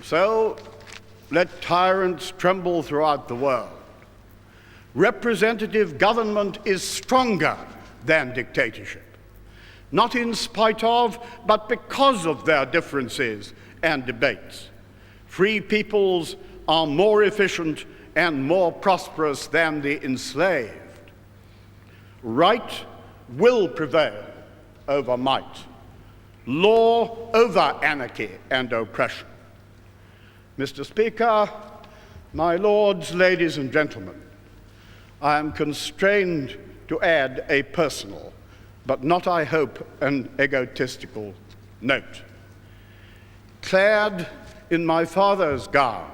So let tyrants tremble throughout the world. Representative government is stronger than dictatorship, not in spite of, but because of their differences and debates. Free peoples are more efficient and more prosperous than the enslaved. Right will prevail over might, law over anarchy and oppression. Mr. Speaker, my lords, ladies and gentlemen, I am constrained to add a personal, but not, I hope, an egotistical note. Clad in my father's gown,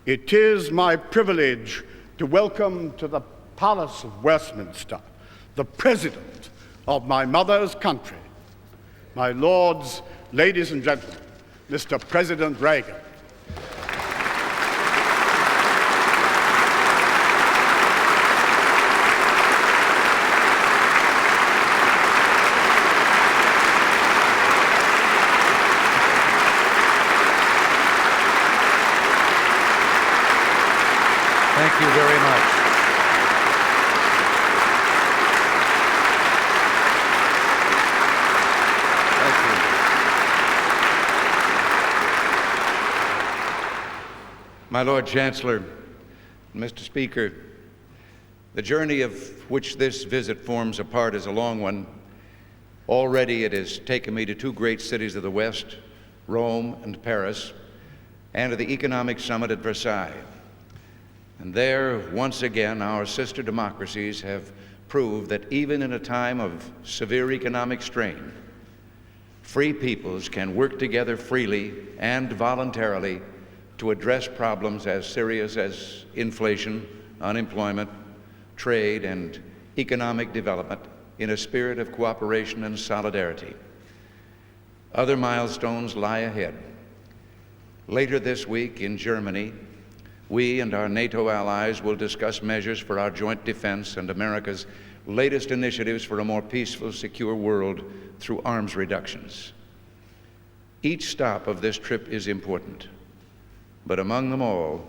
it is my privilege to welcome to the Palace of Westminster the President of my mother's country, my lords, ladies and gentlemen, Mr. President Reagan. Thank you very much. Thank you. My Lord Chancellor, Mr. Speaker, the journey of which this visit forms a part is a long one. Already it has taken me to two great cities of the West, Rome and Paris, and to the Economic Summit at Versailles. And there, once again, our sister democracies have proved that even in a time of severe economic strain, free peoples can work together freely and voluntarily to address problems as serious as inflation, unemployment, trade, and economic development in a spirit of cooperation and solidarity. Other milestones lie ahead. Later this week in Germany, we and our NATO allies will discuss measures for our joint defense and America's latest initiatives for a more peaceful, secure world through arms reductions. Each stop of this trip is important, but among them all,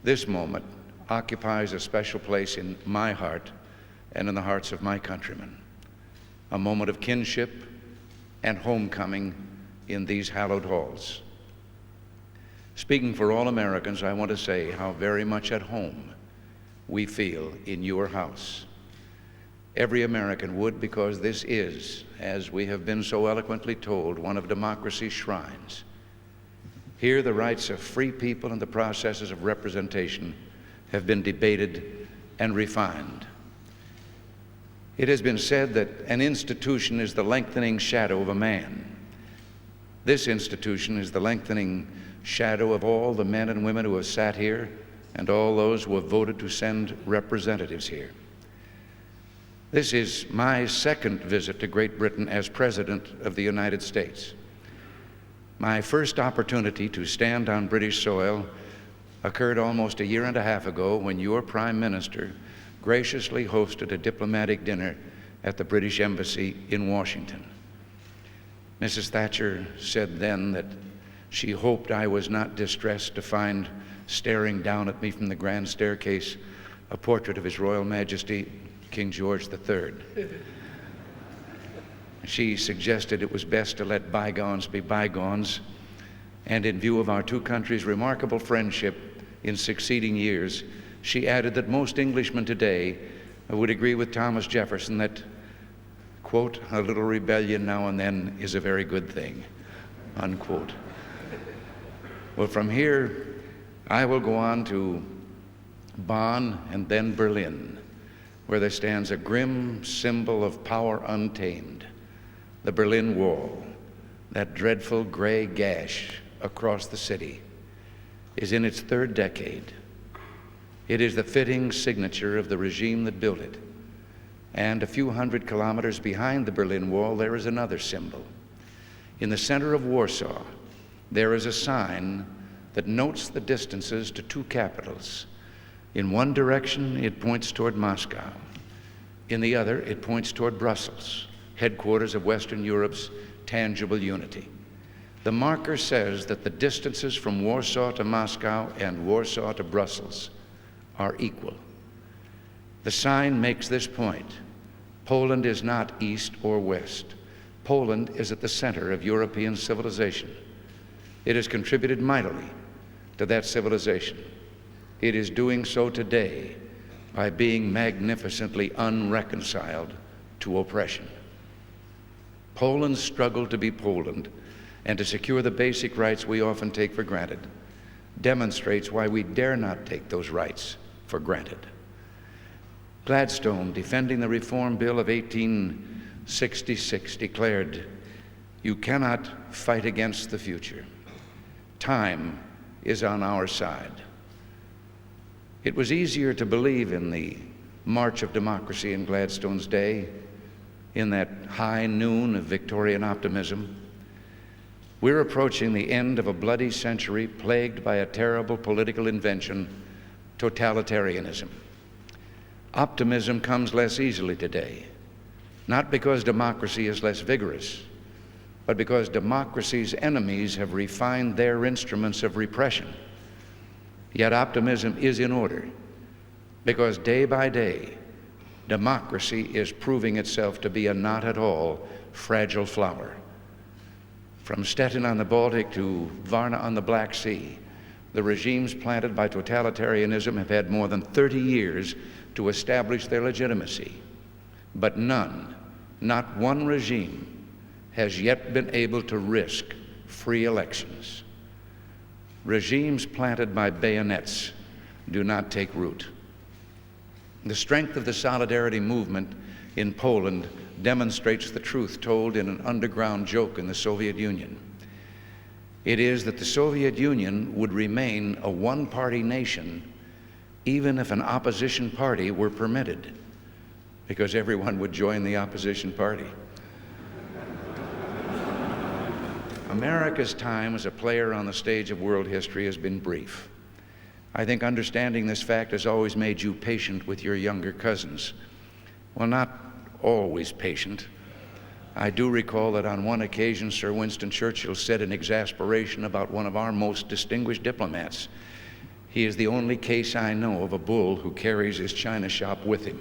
this moment occupies a special place in my heart and in the hearts of my countrymen, a moment of kinship and homecoming in these hallowed halls. Speaking for all Americans, I want to say how very much at home we feel in your house. Every American would, because this is, as we have been so eloquently told, one of democracy's shrines. Here the rights of free people and the processes of representation have been debated and refined. It has been said that an institution is the lengthening shadow of a man. This institution is the lengthening shadow of all the men and women who have sat here and all those who have voted to send representatives here. This is my second visit to Great Britain as President of the United States. My first opportunity to stand on British soil occurred almost a year and a half ago when your Prime Minister graciously hosted a diplomatic dinner at the British Embassy in Washington. Mrs. Thatcher said then that she hoped I was not distressed to find staring down at me from the grand staircase a portrait of His Royal Majesty, King George III. She suggested it was best to let bygones be bygones, and in view of our two countries' remarkable friendship in succeeding years, she added that most Englishmen today would agree with Thomas Jefferson that, quote, a little rebellion now and then is a very good thing, unquote. Well, from here, I will go on to Bonn and then Berlin, where there stands a grim symbol of power untamed, the Berlin Wall. That dreadful gray gash across the city is in its third decade. It is the fitting signature of the regime that built it. And a few hundred kilometers behind the Berlin Wall, there is another symbol. In the center of Warsaw, there is a sign that notes the distances to two capitals. In one direction, it points toward Moscow. In the other, it points toward Brussels, headquarters of Western Europe's tangible unity. The marker says that the distances from Warsaw to Moscow and Warsaw to Brussels are equal. The sign makes this point. Poland is not east or west. Poland is at the center of European civilization. It has contributed mightily to that civilization. It is doing so today by being magnificently unreconciled to oppression. Poland's struggle to be Poland and to secure the basic rights we often take for granted demonstrates why we dare not take those rights for granted. Gladstone, defending the Reform Bill of 1866, declared, "You cannot fight against the future. Time is on our side." It was easier to believe in the march of democracy in Gladstone's day, in that high noon of Victorian optimism. We're approaching the end of a bloody century plagued by a terrible political invention, totalitarianism. Optimism comes less easily today, not because democracy is less vigorous, but because democracy's enemies have refined their instruments of repression. Yet optimism is in order, because day by day, democracy is proving itself to be a not at all fragile flower. From Stettin on the Baltic to Varna on the Black Sea, the regimes planted by totalitarianism have had more than 30 years to establish their legitimacy. But none, not one regime, has yet been able to risk free elections. Regimes planted by bayonets do not take root. The strength of the solidarity movement in Poland demonstrates the truth told in an underground joke in the Soviet Union. It is that the Soviet Union would remain a one-party nation even if an opposition party were permitted, because everyone would join the opposition party. America's time as a player on the stage of world history has been brief. I think understanding this fact has always made you patient with your younger cousins. Well, not always patient. I do recall that on one occasion, Sir Winston Churchill said in exasperation about one of our most distinguished diplomats, "He is the only case I know of a bull who carries his china shop with him."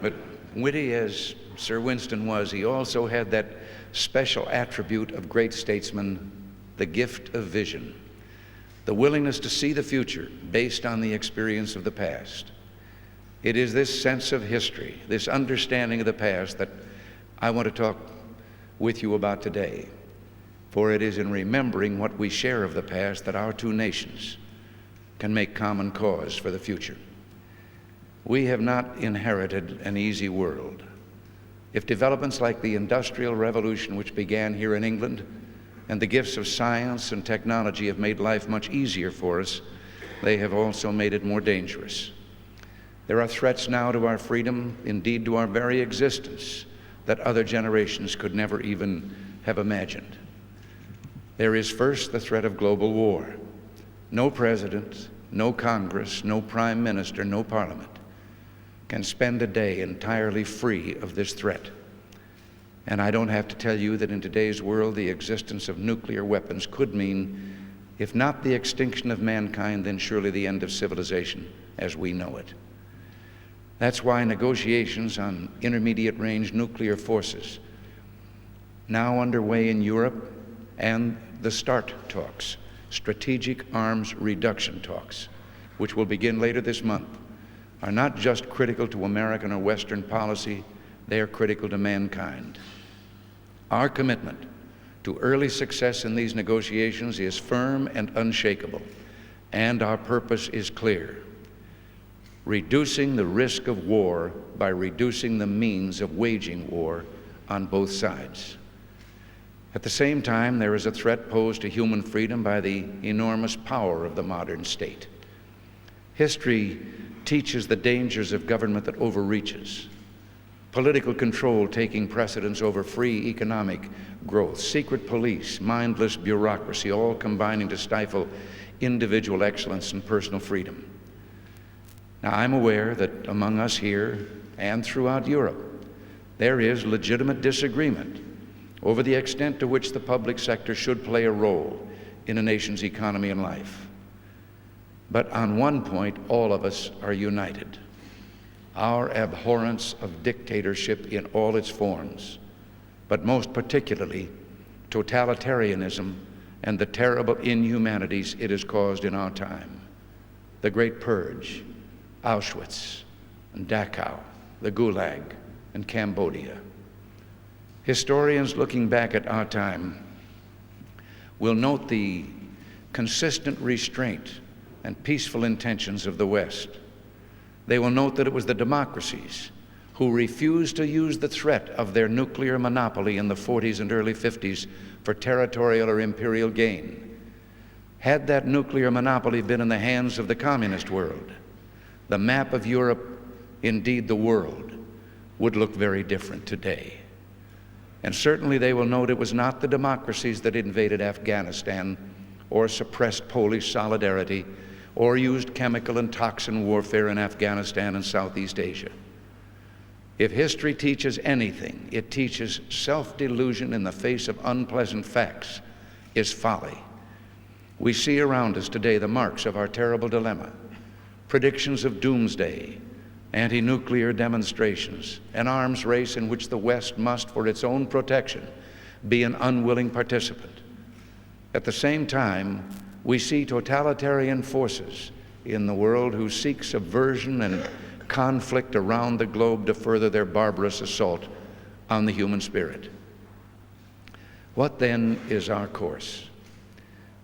But witty as Sir Winston was, he also had that special attribute of great statesmen, the gift of vision, the willingness to see the future based on the experience of the past. It is this sense of history, this understanding of the past, that I want to talk with you about today. For it is in remembering what we share of the past that our two nations can make common cause for the future. We have not inherited an easy world. If developments like the Industrial Revolution, which began here in England, and the gifts of science and technology have made life much easier for us, they have also made it more dangerous. There are threats now to our freedom, indeed to our very existence, that other generations could never even have imagined. There is first the threat of global war. No president, no Congress, no prime minister, no parliament can spend a day entirely free of this threat. And I don't have to tell you that in today's world, the existence of nuclear weapons could mean, if not the extinction of mankind, then surely the end of civilization as we know it. That's why negotiations on intermediate-range nuclear forces, now underway in Europe, and the START talks, Strategic Arms Reduction talks, which will begin later this month, are not just critical to American or Western policy, they are critical to mankind. Our commitment to early success in these negotiations is firm and unshakable, and our purpose is clear: reducing the risk of war by reducing the means of waging war on both sides. At the same time, there is a threat posed to human freedom by the enormous power of the modern state. History teaches the dangers of government that overreaches, political control taking precedence over free economic growth, secret police, mindless bureaucracy, all combining to stifle individual excellence and personal freedom. Now, I'm aware that among us here and throughout Europe, there is legitimate disagreement over the extent to which the public sector should play a role in a nation's economy and life. But on one point, all of us are united: our abhorrence of dictatorship in all its forms, but most particularly totalitarianism and the terrible inhumanities it has caused in our time. The Great Purge, Auschwitz, and Dachau, the Gulag, and Cambodia. Historians looking back at our time will note the consistent restraint and peaceful intentions of the West. They will note that it was the democracies who refused to use the threat of their nuclear monopoly in the 40s and early 50s for territorial or imperial gain. Had that nuclear monopoly been in the hands of the communist world, the map of Europe, indeed the world, would look very different today. And certainly they will note it was not the democracies that invaded Afghanistan or suppressed Polish solidarity or used chemical and toxin warfare in Afghanistan and Southeast Asia. If history teaches anything, it teaches self-delusion in the face of unpleasant facts is folly. We see around us today the marks of our terrible dilemma: predictions of doomsday, anti-nuclear demonstrations, an arms race in which the West must, for its own protection, be an unwilling participant. At the same time, we see totalitarian forces in the world who seek subversion and conflict around the globe to further their barbarous assault on the human spirit. What then is our course?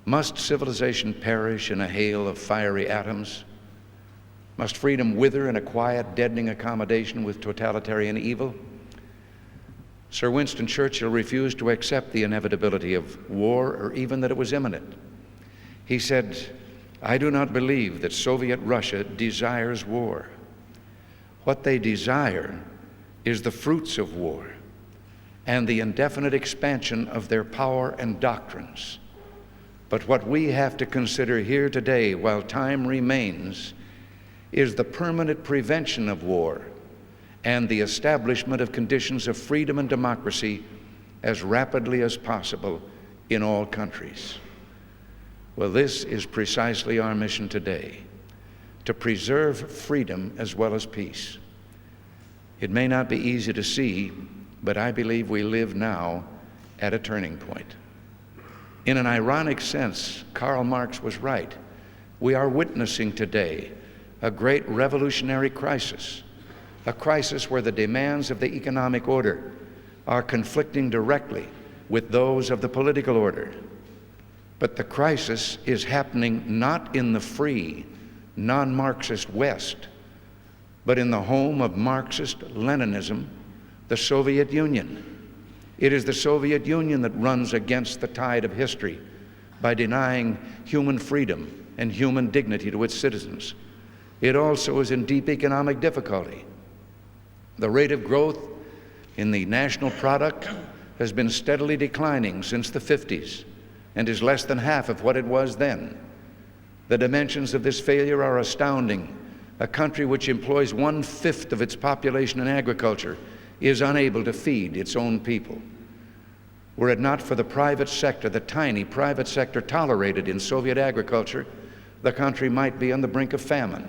Must civilization perish in a hail of fiery atoms? Must freedom wither in a quiet, deadening accommodation with totalitarian evil? Sir Winston Churchill refused to accept the inevitability of war, or even that it was imminent. He said, "I do not believe that Soviet Russia desires war. What they desire is the fruits of war and the indefinite expansion of their power and doctrines. But what we have to consider here today, while time remains, is the permanent prevention of war and the establishment of conditions of freedom and democracy as rapidly as possible in all countries." Well, this is precisely our mission today: to preserve freedom as well as peace. It may not be easy to see, but I believe we live now at a turning point. In an ironic sense, Karl Marx was right. We are witnessing today a great revolutionary crisis, a crisis where the demands of the economic order are conflicting directly with those of the political order. But the crisis is happening not in the free, non-Marxist West, but in the home of Marxist-Leninism, the Soviet Union. It is the Soviet Union that runs against the tide of history by denying human freedom and human dignity to its citizens. It also is in deep economic difficulty. The rate of growth in the national product has been steadily declining since the 50s and is less than half of what it was then. The dimensions of this failure are astounding. A country which employs 1/5 of its population in agriculture is unable to feed its own people. Were it not for the private sector, the tiny private sector tolerated in Soviet agriculture, the country might be on the brink of famine.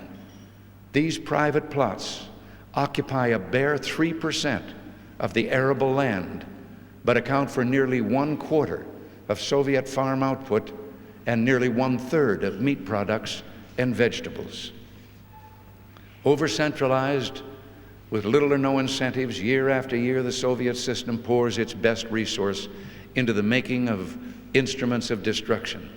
These private plots occupy a bare 3% of the arable land, but account for nearly 1/4 of Soviet farm output and nearly 1/3 of meat products and vegetables. Over-centralized, with little or no incentives, year after year the Soviet system pours its best resource into the making of instruments of destruction.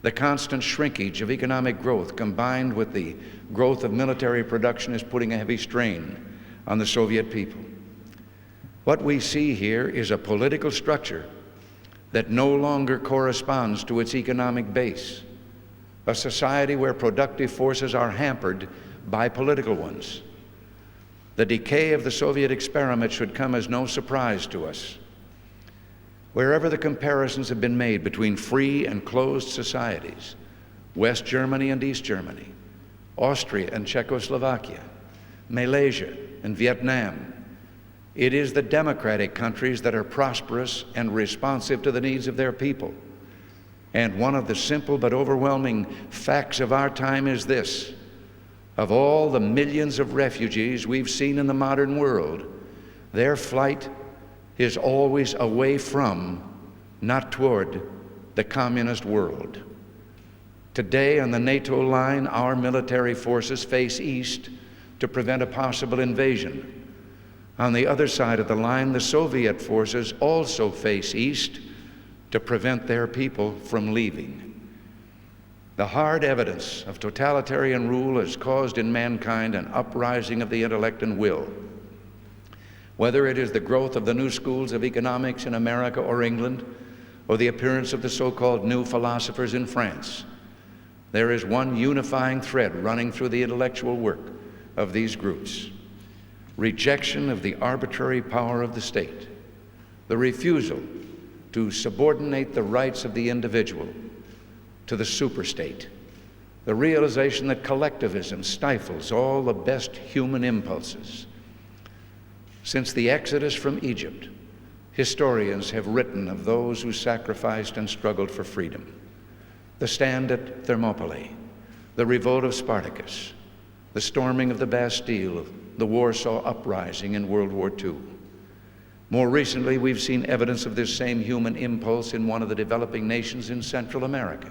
The constant shrinkage of economic growth combined with the growth of military production is putting a heavy strain on the Soviet people. What we see here is a political structure that no longer corresponds to its economic base, a society where productive forces are hampered by political ones. The decay of the Soviet experiment should come as no surprise to us. Wherever the comparisons have been made between free and closed societies, West Germany and East Germany, Austria and Czechoslovakia, Malaysia and Vietnam, It is the democratic countries that are prosperous and responsive to the needs of their people. And one of the simple but overwhelming facts of our time is this: of all the millions of refugees we've seen in the modern world, their flight is always away from, not toward, the communist world. Today, on the NATO line, our military forces face east to prevent a possible invasion. On the other side of the line, the Soviet forces also face east to prevent their people from leaving. The hard evidence of totalitarian rule has caused in mankind an uprising of the intellect and will. Whether it is the growth of the new schools of economics in America or England, or the appearance of the so-called new philosophers in France, there is one unifying thread running through the intellectual work of these groups: rejection of the arbitrary power of the state, the refusal to subordinate the rights of the individual to the superstate, the realization that collectivism stifles all the best human impulses. Since the Exodus from Egypt, historians have written of those who sacrificed and struggled for freedom: the stand at Thermopylae, the revolt of Spartacus, the storming of the Bastille, the Warsaw Uprising in World War II. More recently, we've seen evidence of this same human impulse in one of the developing nations in Central America.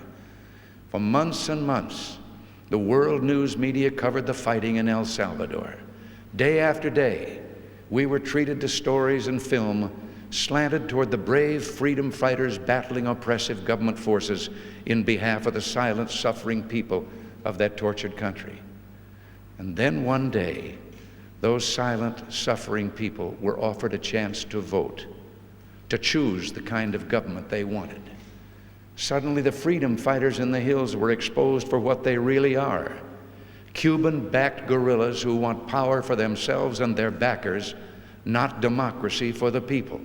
For months and months, the world news media covered the fighting in El Salvador. Day after day, we were treated to stories and film slanted toward the brave freedom fighters battling oppressive government forces in behalf of the silent, suffering people of that tortured country. And then one day, those silent, suffering people were offered a chance to vote, to choose the kind of government they wanted. Suddenly, the freedom fighters in the hills were exposed for what they really are: Cuban-backed guerrillas who want power for themselves and their backers, not democracy for the people.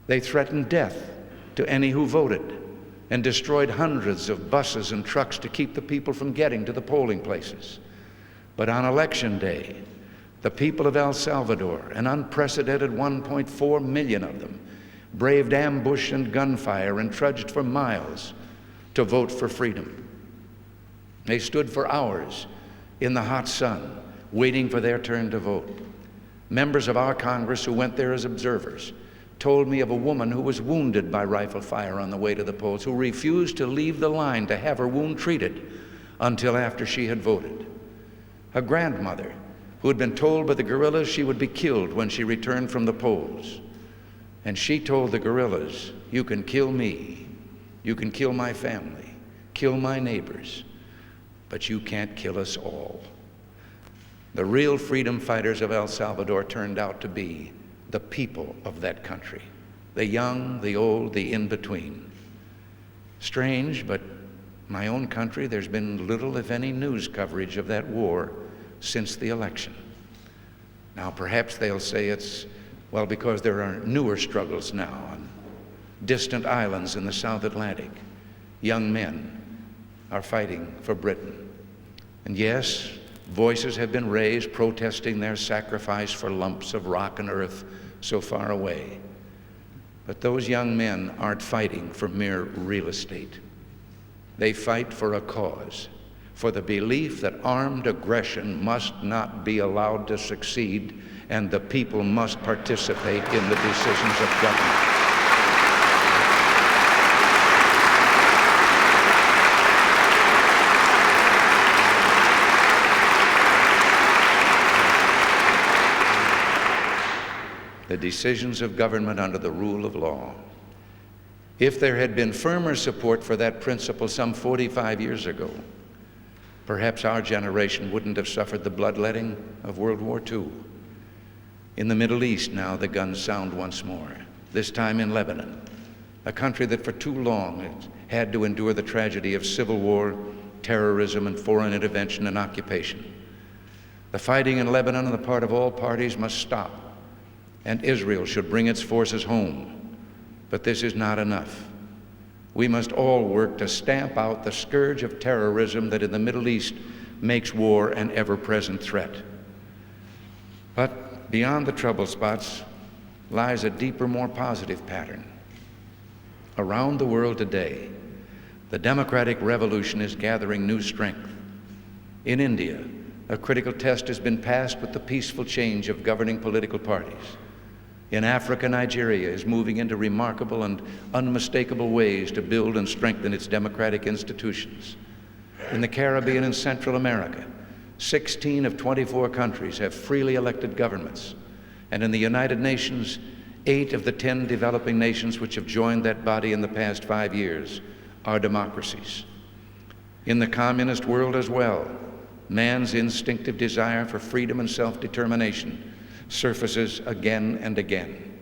They threatened death to any who voted and destroyed hundreds of buses and trucks to keep the people from getting to the polling places. But on election day, the people of El Salvador, an unprecedented 1.4 million of them, braved ambush and gunfire and trudged for miles to vote for freedom. They stood for hours in the hot sun, waiting for their turn to vote. Members of our Congress who went there as observers told me of a woman who was wounded by rifle fire on the way to the polls, who refused to leave the line to have her wound treated until after she had voted. A grandmother who had been told by the guerrillas she would be killed when she returned from the polls. And she told the guerrillas, "You can kill me, you can kill my family, kill my neighbors, but you can't kill us all." The real freedom fighters of El Salvador turned out to be the people of that country, the young, the old, the in-between. Strange, but my own country, there's been little, if any, news coverage of that war since the election. Now, perhaps they'll say it's, well, because there are newer struggles now on distant islands in the South Atlantic. Young men are fighting for Britain. And yes, voices have been raised protesting their sacrifice for lumps of rock and earth so far away. But those young men aren't fighting for mere real estate. They fight for a cause, for the belief that armed aggression must not be allowed to succeed, and the people must participate in the decisions of government. The decisions of government under the rule of law. If there had been firmer support for that principle some 45 years ago, perhaps our generation wouldn't have suffered the bloodletting of World War II. In the Middle East now, the guns sound once more, this time in Lebanon, a country that for too long has had to endure the tragedy of civil war, terrorism, and foreign intervention and occupation. The fighting in Lebanon on the part of all parties must stop, and Israel should bring its forces home. But this is not enough. We must all work to stamp out the scourge of terrorism that in the Middle East makes war an ever-present threat. But beyond the trouble spots lies a deeper, more positive pattern. Around the world today, the democratic revolution is gathering new strength. In India, a critical test has been passed with the peaceful change of governing political parties. In Africa, Nigeria is moving into remarkable and unmistakable ways to build and strengthen its democratic institutions. In the Caribbean and Central America, 16 of 24 countries have freely elected governments. And in the United Nations, 8 of the 10 developing nations which have joined that body in the past 5 years are democracies. In the communist world as well, man's instinctive desire for freedom and self-determination surfaces again and again.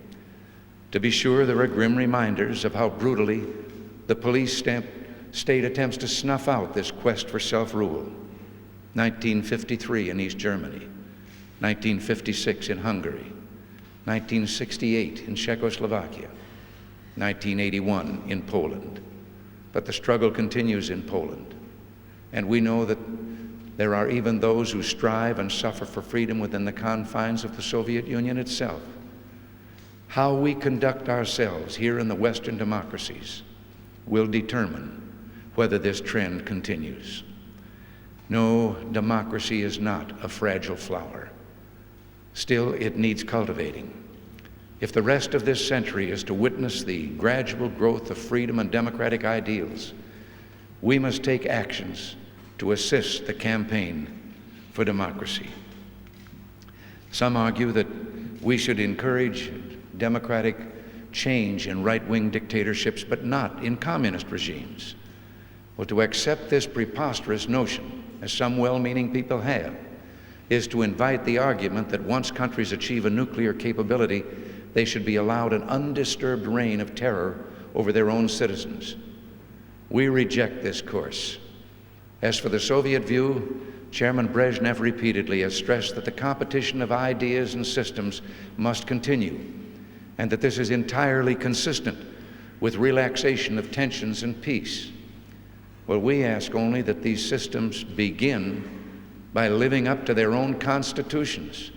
To be sure, there are grim reminders of how brutally the police state attempts to snuff out this quest for self-rule. 1953 in East Germany, 1956 in Hungary, 1968 in Czechoslovakia, 1981 in Poland. But the struggle continues in Poland, and we know that there are even those who strive and suffer for freedom within the confines of the Soviet Union itself. How we conduct ourselves here in the Western democracies will determine whether this trend continues. No, democracy is not a fragile flower. Still, it needs cultivating. If the rest of this century is to witness the gradual growth of freedom and democratic ideals, we must take actions to assist the campaign for democracy. Some argue that we should encourage democratic change in right-wing dictatorships, but not in communist regimes. Well, to accept this preposterous notion, as some well-meaning people have, is to invite the argument that once countries achieve a nuclear capability, they should be allowed an undisturbed reign of terror over their own citizens. We reject this course. As for the Soviet view, Chairman Brezhnev repeatedly has stressed that the competition of ideas and systems must continue, and that this is entirely consistent with relaxation of tensions and peace. Well, we ask only that these systems begin by living up to their own constitutions,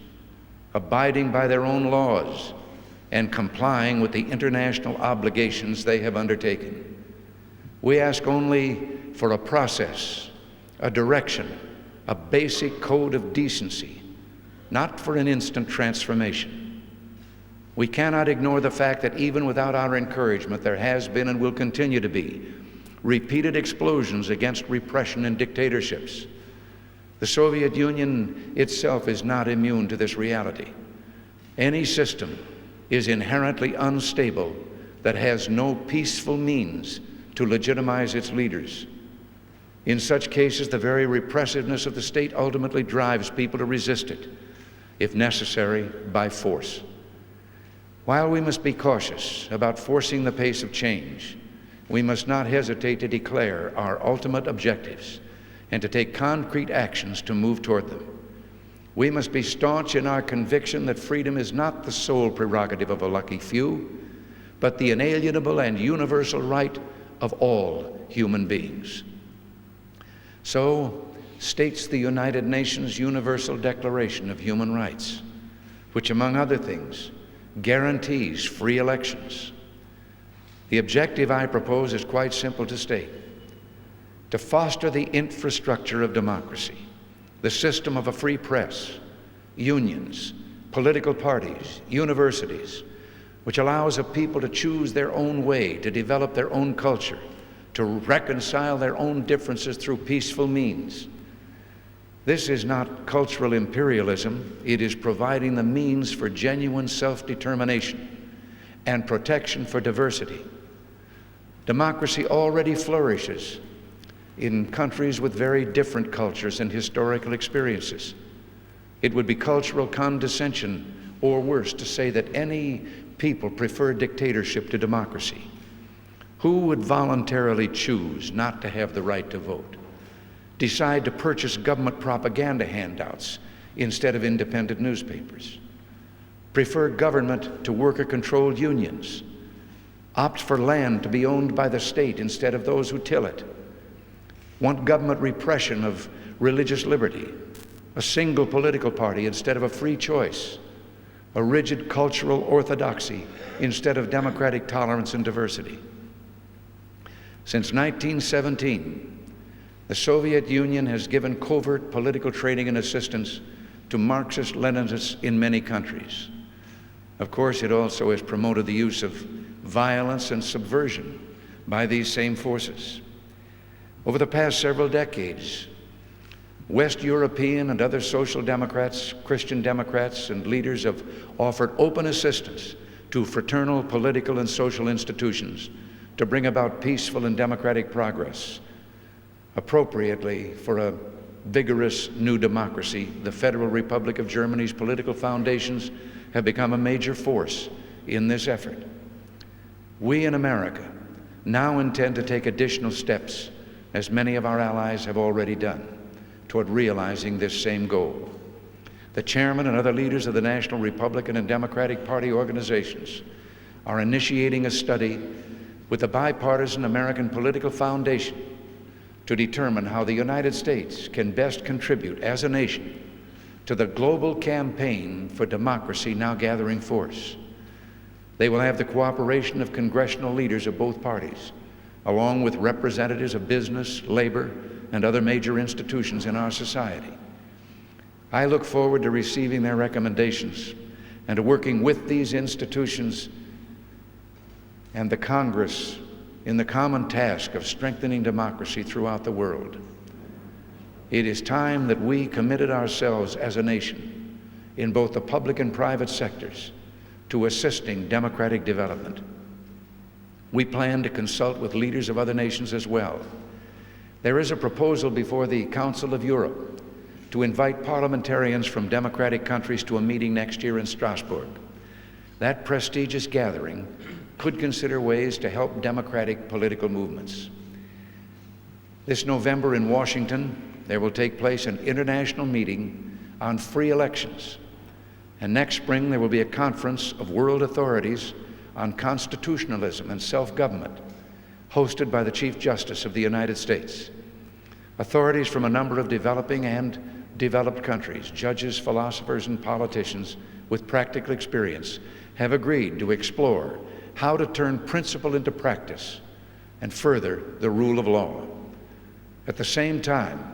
abiding by their own laws, and complying with the international obligations they have undertaken. We ask only for a process, a direction, a basic code of decency, not for an instant transformation. We cannot ignore the fact that even without our encouragement, there has been and will continue to be repeated explosions against repression and dictatorships. The Soviet Union itself is not immune to this reality. Any system is inherently unstable that has no peaceful means to legitimize its leaders. In such cases, the very repressiveness of the state ultimately drives people to resist it, if necessary, by force. While we must be cautious about forcing the pace of change, we must not hesitate to declare our ultimate objectives and to take concrete actions to move toward them. We must be staunch in our conviction that freedom is not the sole prerogative of a lucky few, but the inalienable and universal right of all human beings. So states the United Nations Universal Declaration of Human Rights, which, among other things, guarantees free elections. The objective I propose is quite simple to state: to foster the infrastructure of democracy, the system of a free press, unions, political parties, universities, which allows a people to choose their own way, to develop their own culture, to reconcile their own differences through peaceful means. This is not cultural imperialism. It is providing the means for genuine self-determination and protection for diversity. Democracy already flourishes in countries with very different cultures and historical experiences. It would be cultural condescension, or worse, to say that any people prefer dictatorship to democracy. Who would voluntarily choose not to have the right to vote, decide to purchase government propaganda handouts instead of independent newspapers, prefer government to worker-controlled unions, opt for land to be owned by the state instead of those who till it, want government repression of religious liberty, a single political party instead of a free choice, a rigid cultural orthodoxy instead of democratic tolerance and diversity. Since 1917, the Soviet Union has given covert political training and assistance to Marxist-Leninists in many countries. Of course, it also has promoted the use of violence and subversion by these same forces. Over the past several decades, West European and other social democrats, Christian democrats, and leaders have offered open assistance to fraternal political and social institutions to bring about peaceful and democratic progress. Appropriately, for a vigorous new democracy, the Federal Republic of Germany's political foundations have become a major force in this effort. We in America now intend to take additional steps, as many of our allies have already done, toward realizing this same goal. The chairman and other leaders of the National Republican and Democratic Party organizations are initiating a study with the Bipartisan American Political Foundation to determine how the United States can best contribute as a nation to the global campaign for democracy now gathering force. They will have the cooperation of congressional leaders of both parties, along with representatives of business, labor, and other major institutions in our society. I look forward to receiving their recommendations and to working with these institutions and the Congress in the common task of strengthening democracy throughout the world. It is time that we committed ourselves as a nation in both the public and private sectors to assisting democratic development. We plan to consult with leaders of other nations as well. There is a proposal before the Council of Europe to invite parliamentarians from democratic countries to a meeting next year in Strasbourg. That prestigious gathering could consider ways to help democratic political movements. This November in Washington, there will take place an international meeting on free elections. And next spring, there will be a conference of world authorities on constitutionalism and self-government, hosted by the Chief Justice of the United States. Authorities from a number of developing and developed countries, judges, philosophers, and politicians with practical experience have agreed to explore how to turn principle into practice and further the rule of law. At the same time,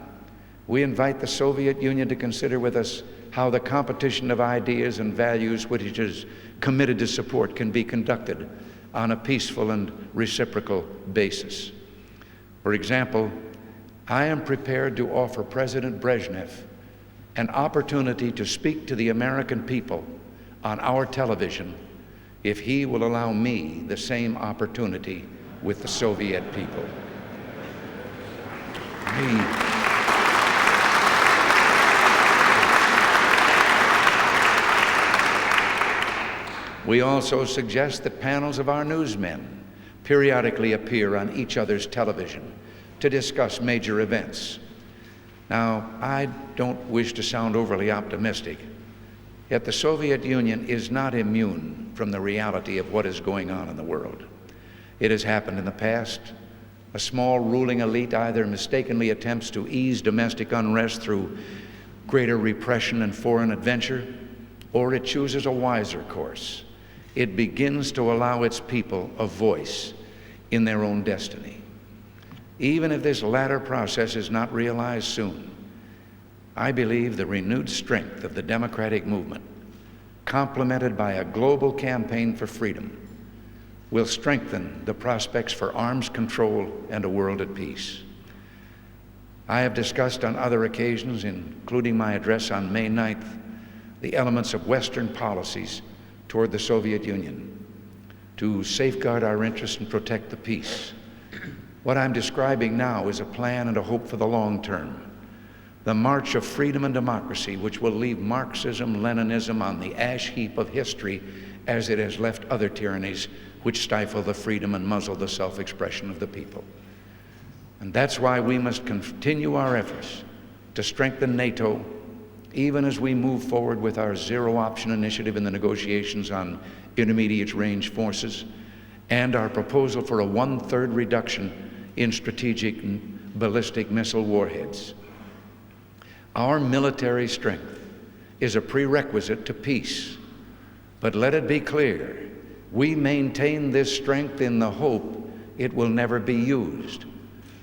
we invite the Soviet Union to consider with us how the competition of ideas and values which it is committed to support can be conducted on a peaceful and reciprocal basis. For example, I am prepared to offer President Brezhnev an opportunity to speak to the American people on our television if he will allow me the same opportunity with the Soviet people. We also suggest that panels of our newsmen periodically appear on each other's television to discuss major events. Now, I don't wish to sound overly optimistic, yet the Soviet Union is not immune from the reality of what is going on in the world. It has happened in the past. A small ruling elite either mistakenly attempts to ease domestic unrest through greater repression and foreign adventure, or it chooses a wiser course. It begins to allow its people a voice in their own destiny. Even if this latter process is not realized soon, I believe the renewed strength of the democratic movement, complemented by a global campaign for freedom, will strengthen the prospects for arms control and a world at peace. I have discussed on other occasions, including my address on May 9th, the elements of Western policies toward the Soviet Union to safeguard our interests and protect the peace. What I'm describing now is a plan and a hope for the long term, the march of freedom and democracy, which will leave Marxism, Leninism on the ash heap of history as it has left other tyrannies which stifle the freedom and muzzle the self-expression of the people. And that's why we must continue our efforts to strengthen NATO, even as we move forward with our zero-option initiative in the negotiations on intermediate-range forces and our proposal for a 1/3 reduction in strategic and ballistic missile warheads. Our military strength is a prerequisite to peace, But let it be clear, we maintain this strength in the hope it will never be used.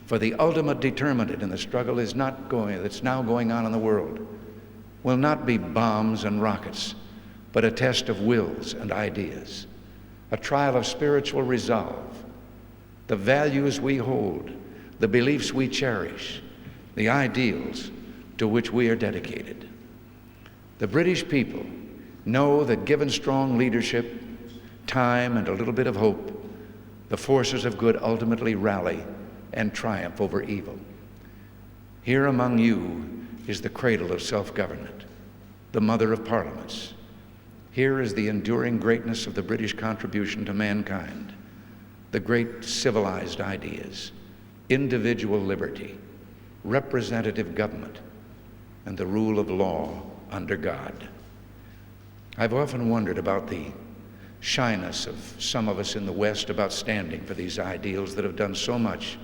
For the ultimate determinant in the struggle that's now going on in the world will not be bombs and rockets, but a test of wills and ideas, a trial of spiritual resolve, the values we hold, the beliefs we cherish, the ideals to which we are dedicated. The British people know that given strong leadership, time, and a little bit of hope, the forces of good ultimately rally and triumph over evil. Here among you is the cradle of self-government, the mother of parliaments. Here is the enduring greatness of the British contribution to mankind, the great civilized ideas, individual liberty, representative government, and the rule of law under God. I've often wondered about the shyness of some of us in the West about standing for these ideals that have done so much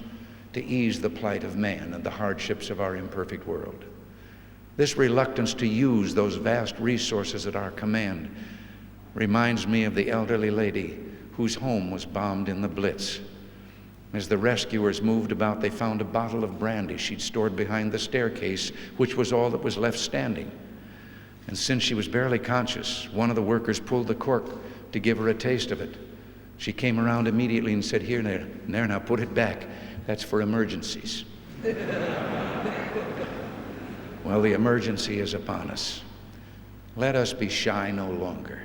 to ease the plight of man and the hardships of our imperfect world. This reluctance to use those vast resources at our command reminds me of the elderly lady whose home was bombed in the Blitz. As the rescuers moved about, they found a bottle of brandy she'd stored behind the staircase, which was all that was left standing. And since she was barely conscious, one of the workers pulled the cork to give her a taste of it. She came around immediately and said, "Here, there, now put it back. That's for emergencies." Well, the emergency is upon us. Let us be shy no longer.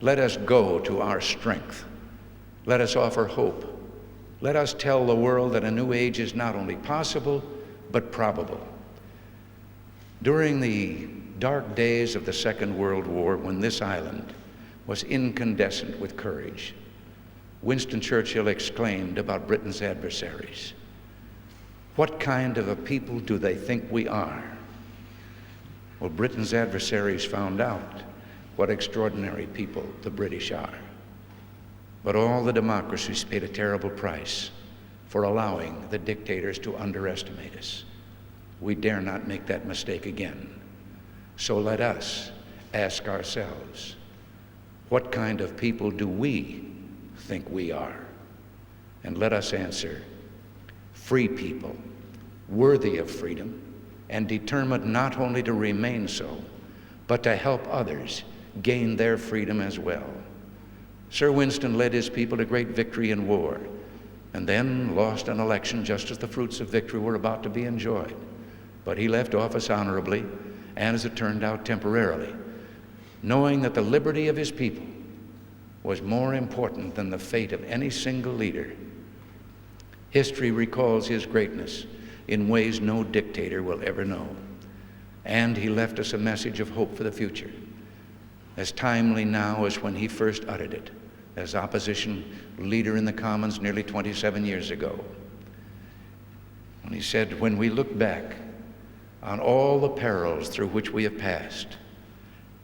Let us go to our strength. Let us offer hope. Let us tell the world that a new age is not only possible, but probable. During the dark days of the Second World War, when this island was incandescent with courage, Winston Churchill exclaimed about Britain's adversaries, "What kind of a people do they think we are?" Well, Britain's adversaries found out what extraordinary people the British are. But all the democracies paid a terrible price for allowing the dictators to underestimate us. We dare not make that mistake again. So let us ask ourselves, what kind of people do we think we are? And let us answer, free people, worthy of freedom, and determined not only to remain so, but to help others gain their freedom as well. Sir Winston led his people to great victory in war, and then lost an election just as the fruits of victory were about to be enjoyed. But he left office honorably, and as it turned out, temporarily, knowing that the liberty of his people was more important than the fate of any single leader. History recalls his greatness in ways no dictator will ever know. And he left us a message of hope for the future, as timely now as when he first uttered it, as opposition leader in the Commons nearly 27 years ago. When he said, "When we look back on all the perils through which we have passed,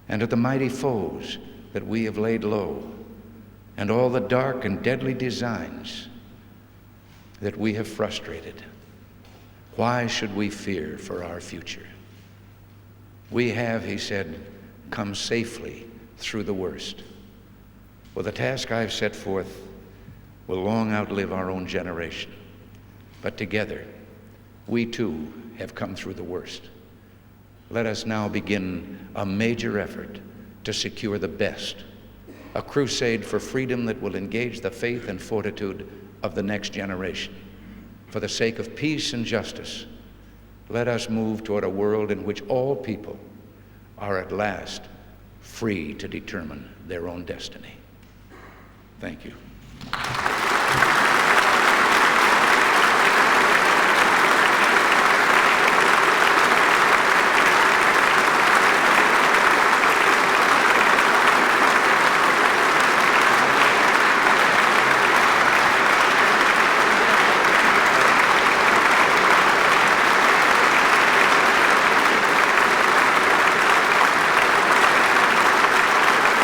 and at the mighty foes that we have laid low, and all the dark and deadly designs that we have frustrated, why should we fear for our future? We have," he said, "come safely through the worst. Well, the task I've set forth will long outlive our own generation. But together, we too have come through the worst. Let us now begin a major effort to secure the best, a crusade for freedom that will engage the faith and fortitude of the next generation. For the sake of peace and justice, let us move toward a world in which all people are at last free to determine their own destiny." Thank you.